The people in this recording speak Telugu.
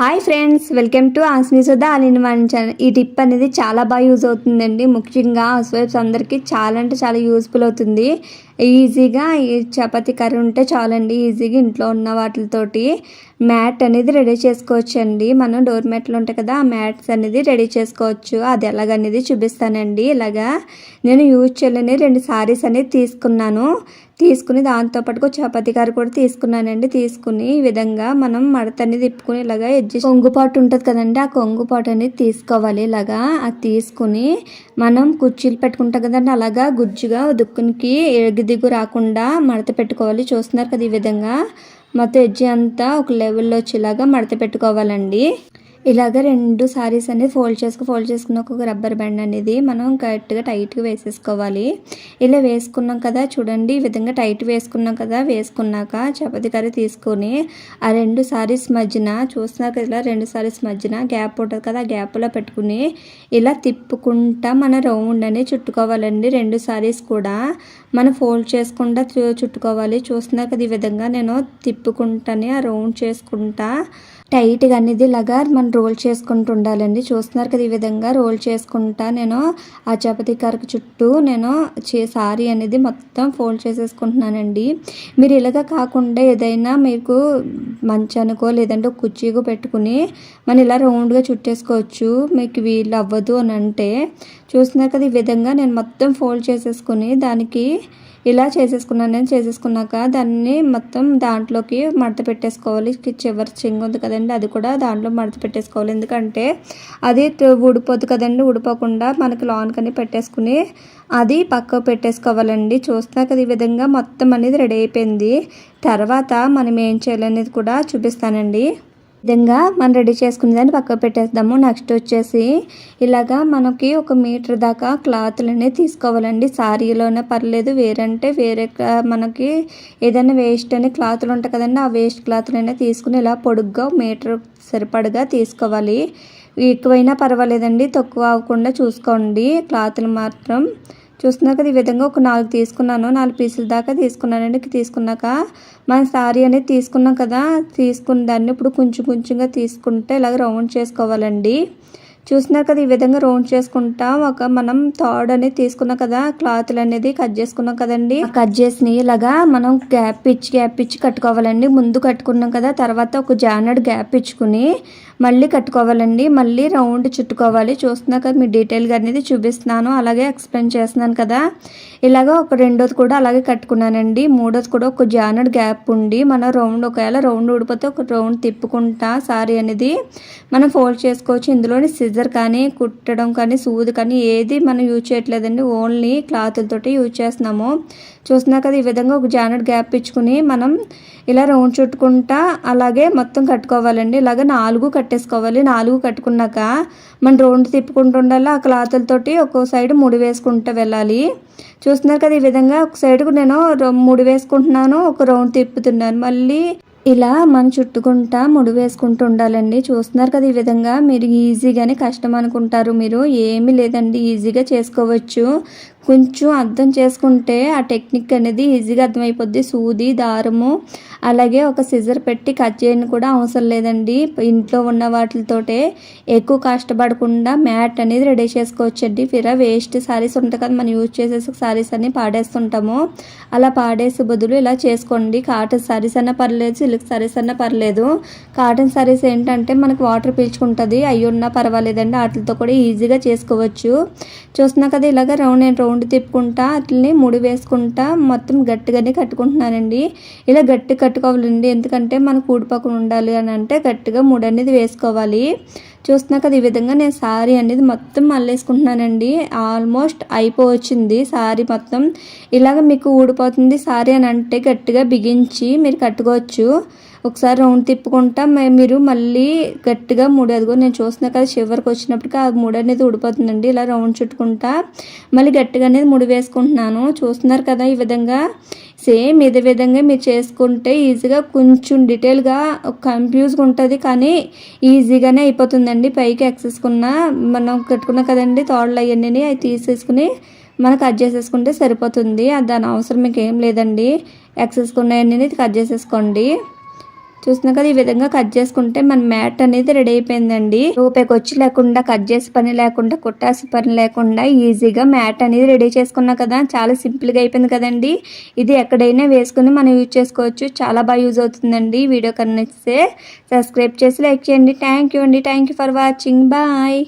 Hi friends, welcome to ఆస్మి Sudha all in one channel. ఈ టిప్ అనేది చాలా బాగా యూజ్ అవుతుందండి. ముఖ్యంగా హౌస్ వైఫ్స్ అందరికీ చాలా అంటే చాలా యూస్ఫుల్ అవుతుంది. ఈజీగా ఈ చపాతీ కర్రీ ఉంటే చాలండి. ఈజీగా ఇంట్లో ఉన్న వాటితోటి మ్యాట్ అనేది రెడీ చేసుకోవచ్చు అండి. మనం డోర్ మ్యాట్లు ఉంటాయి కదా, ఆ మ్యాట్స్ అనేది రెడీ చేసుకోవచ్చు. అది ఎలాగనేది చూపిస్తానండి. ఇలాగా నేను యూజ్ చేయలేని 2 సారీస్ అనేది తీసుకుని దాంతోపాటు చపాతీ కర్రీ కూడా తీసుకున్నానండి. తీసుకుని ఈ విధంగా మనం మడత అనేది తిప్పుకుని ఇలాగా కొంగుపాటు ఉంటుంది కదండి, ఆ కొంగుపాటు అనేది తీసుకోవాలి. ఇలాగా అది తీసుకుని మనం కుర్చీలు పెట్టుకుంటాం కదండి, అలాగా గుజ్జుగా దుక్కునికి దిగు రాకుండా మడత పెట్టుకోవాలి. చూస్తున్నారు కదా, ఈ విధంగా మొత్తం ఎడ్జి అంతా ఒక లెవెల్లో వచ్చేలాగా మడత పెట్టుకోవాలండి. ఇలాగ 2 సారీస్ అనేది ఫోల్డ్ చేసుకున్న ఒక రబ్బర్ బ్యాండ్ అనేది మనం గట్టిగా టైట్గా వేసేసుకోవాలి. ఇలా వేసుకున్నాం కదా చూడండి, ఈ విధంగా టైట్ వేసుకున్నాం కదా. వేసుకున్నాక చపాతీ కర్రీ తీసుకొని ఆ 2 సారీస్ మధ్యన చూస్తున్నారు కదా, ఇలా 2 సారీస్ మధ్యన గ్యాప్ ఉంటుంది కదా, ఆ గ్యాప్లో పెట్టుకుని ఇలా తిప్పుకుంటా మన రౌండ్ అనేది చుట్టుకోవాలండి. 2 సారీస్ కూడా మనం ఫోల్డ్ చేసుకుంటా చుట్టుకోవాలి. చూస్తున్నారు కదా, ఈ విధంగా నేను తిప్పుకుంటానే ఆ రౌండ్ చేసుకుంటా టైట్గా అనేది ఇలాగా మనం రోల్ చేసుకుంటూ ఉండాలండి. చూస్తున్నారు కదా, ఈ విధంగా రోల్ చేసుకుంటా నేను ఆ చపాతీ కర్రీ చుట్టూ నేను సారీ అనేది మొత్తం ఫోల్డ్ చేసేసుకుంటున్నానండి. మీరు ఇలాగ కాకుండా ఏదైనా మీకు మంచానికో లేదంటే ఒక కుర్చీకో పెట్టుకుని మనం ఇలా రౌండ్గా చుట్టేసుకోవచ్చు. మీకు వీలు అవ్వదు అని అంటే చూస్తున్నారు కదా, ఈ విధంగా నేను మొత్తం ఫోల్డ్ చేసేసుకుని దానికి ఇలా చేసేసుకున్నాక దాన్ని మొత్తం దాంట్లోకి మడత పెట్టేసుకోవాలి. చివరి చెంగు ఉంది కదండి, అది కూడా దాంట్లో మడత పెట్టేసుకోవాలి. ఎందుకంటే అది ఊడిపోదు కదండి, ఊడిపోకుండా మనకి లోన్కని పెట్టేసుకుని అది పక్కకు పెట్టేసుకోవాలండి. చూస్తున్నా కదా, ఈ విధంగా మొత్తం అనేది రెడీ అయిపోయింది. తర్వాత మనం ఏం చేయాలనేది కూడా చూపిస్తానండి. విధంగా మనం రెడీ చేసుకునే దాన్ని పక్కకు పెట్టేద్దాము. నెక్స్ట్ వచ్చేసి ఇలాగా మనకి 1 మీటర్ దాకా క్లాత్లు అనేది తీసుకోవాలండి. సారీలోనే పర్లేదు, వేరంటే వేరే మనకి ఏదైనా వేస్ట్ అని క్లాత్లు ఉంటాయి కదండి, ఆ వేస్ట్ క్లాత్లైనా తీసుకుని ఇలా పొడుగ్గా మీటర్ సరిపడగా తీసుకోవాలి. ఎక్కువైనా పర్వాలేదండి, తక్కువ అవ్వకుండా చూసుకోండి. క్లాత్లు మాత్రం చూస్తున్నారు కదా, ఈ విధంగా ఒక 4 తీసుకున్నాను. 4 పీసుల దాకా తీసుకున్నానండి. తీసుకున్నాక మన సారీ అనేది తీసుకున్నాం కదా, తీసుకున్న దాన్ని ఇప్పుడు కొంచెంగా తీసుకుంటే ఇలాగ రౌండ్ చేసుకోవాలండి. చూస్తున్నారు కదా, ఈ విధంగా రౌండ్ చేసుకుంటా మనం థర్డ్ అనేది తీసుకున్నాం కదా, క్లాత్లు అనేది కట్ చేసుకున్నాం కదండి, కట్ చేసి ఇలాగా మనం గ్యాప్ ఇచ్చి కట్టుకోవాలండి. ముందు కట్టుకున్నాం కదా, తర్వాత ఒక జానెడ్ గ్యాప్ ఇచ్చుకుని మళ్ళీ కట్టుకోవాలండి. మళ్ళీ రౌండ్ చుట్టుకోవాలి. చూస్తున్నా కదా, మీ డీటెయిల్గా అనేది చూపిస్తున్నాను, అలాగే ఎక్స్ప్లెయిన్ చేస్తున్నాను కదా. ఇలాగ ఒక 2వది కూడా అలాగే కట్టుకున్నానండి. 3వది కూడా ఒక జానెడ్ గ్యాప్ ఉండి మనం ఒకవేళ రౌండ్ ఊడిపోతే ఒక రౌండ్ తిప్పుకుంటా సారీ అనేది మనం ఫోల్డ్ చేసుకోవచ్చు. ఇందులోని సిజర్ కానీ కుట్టడం కానీ సూది కానీ ఏది మనం యూజ్ చేయట్లేదండి, ఓన్లీ క్లాత్లతోటి యూజ్ చేస్తున్నాము. చూస్తున్నా కదా, ఈ విధంగా ఒక జానెడ్ గ్యాప్ ఇచ్చుకుని మనం ఇలా రౌండ్ చుట్టుకుంటా అలాగే మొత్తం కట్టుకోవాలండి. ఇలాగ 4 కట్టేసుకోవాలి. 4 కట్టుకున్నాక మనం రౌండ్ తిప్పుకుంటూ ఉండాలి. ఆ క్లాత్లతోటి ఒక్కో సైడ్ 3 వేసుకుంటూ వెళ్ళాలి. చూస్తున్నారు కదా, ఈ విధంగా ఒక సైడ్కు నేను 3 వేసుకుంటున్నాను, ఒక రౌండ్ తిప్పుతున్నాను. మళ్ళీ ఇలా మనం చుట్టుకుంటా 3 వేసుకుంటూ ఉండాలండి. చూస్తున్నారు కదా, ఈ విధంగా మీరు ఈజీగానే కష్టం అనుకుంటారు, మీరు ఏమీ లేదండి, ఈజీగా చేసుకోవచ్చు. కొంచెం అర్థం చేసుకుంటే ఆ టెక్నిక్ అనేది ఈజీగా అర్థమైపోద్ది. సూది, దారము, అలాగే ఒక సిజర్ పెట్టి కట్ చేయని కూడా అవసరం లేదండి. ఇంట్లో ఉన్న వాటితోటే ఎక్కువ కష్టపడకుండా మ్యాట్ అనేది రెడీ చేసుకోవచ్చండి. వేస్ట్ సారీస్ ఉంటాయి కదా, మనం యూజ్ చేసేసి సారీస్ అన్ని పాడేస్తుంటాము. అలా పాడేసే బదులు ఇలా చేసుకోండి. కాటన్ సారీస్ అన్నా పర్లేదు, సిల్క్ సారీస్ అన్నా పర్లేదు. కాటన్ సారీస్ ఏంటంటే మనకు వాటర్ పీల్చుకుంటుంది, అవి ఉన్నా పర్వాలేదండి, వాటితో కూడా ఈజీగా చేసుకోవచ్చు. చూస్తున్నా కదా, ఇలాగ రౌండ్ తిప్పుకుంటా అట్లని 3 వేసుకుంటా మొత్తం గట్టిగానే కట్టుకుంటున్నానండి. ఇలా గట్టి కట్టుకోవాలండి, ఎందుకంటే మనకు ఊడిపోకుండా ఉండాలి అని అంటే గట్టిగా 3 అనేది వేసుకోవాలి. చూస్తున్నా కదా, ఈ విధంగా నేను సారీ అనేది మొత్తం మళ్ళేసుకుంటున్నానండి. ఆల్మోస్ట్ అయిపోవచ్చింది సారీ మొత్తం. ఇలాగ మీకు ఊడిపోతుంది సారీ అని అంటే గట్టిగా బిగించి మీరు కట్టుకోవచ్చు. ఒకసారి రౌండ్ తిప్పుకుంటా మీరు మళ్ళీ గట్టిగా 3 అదిగో నేను చూస్తున్నా కదా, చివరికి వచ్చినప్పటికీ ఆ 3 అనేది ఊడిపోతుందండి. ఇలా రౌండ్ చుట్టుకుంటా మళ్ళీ గట్టిగా అనేది 3 వేసుకుంటున్నాను. చూస్తున్నారు కదా, ఈ విధంగా సేమ్ ఇదే విధంగా మీరు చేసుకుంటే ఈజీగా కొంచెం డీటెయిల్గా కన్ఫ్యూజ్గా ఉంటుంది, కానీ ఈజీగానే అయిపోతుందండి. పైకి ఎక్సేసుకున్న మనం కట్టుకున్నాం కదండి తాళ్ళు అవన్నీ అవి తీసేసుకుని మనం కట్ చేసేసుకుంటే సరిపోతుంది. దాని అవసరం మీకు ఏం లేదండి. ఎక్సేసుకున్నవన్నీ కట్ చేసేసుకోండి. చూస్తున్నా కదా, ఈ విధంగా కట్ చేసుకుంటే మన మ్యాట్ అనేది రెడీ అయిపోయిందండి. రూపాయికి వచ్చి లేకుండా, కట్ చేసే పని లేకుండా, కుట్టాల్సిన పని లేకుండా ఈజీగా మ్యాట్ అనేది రెడీ చేసుకున్నా కదా. చాలా సింపుల్గా అయిపోయింది కదండి. ఇది ఎక్కడైనా వేసుకుని మనం యూజ్ చేసుకోవచ్చు. చాలా బాగా యూజ్ అవుతుందండి. వీడియో కనిపిస్తే సబ్స్క్రైబ్ చేసి లైక్ చేయండి. థ్యాంక్ యూ అండి. Thank you for watching. Bye.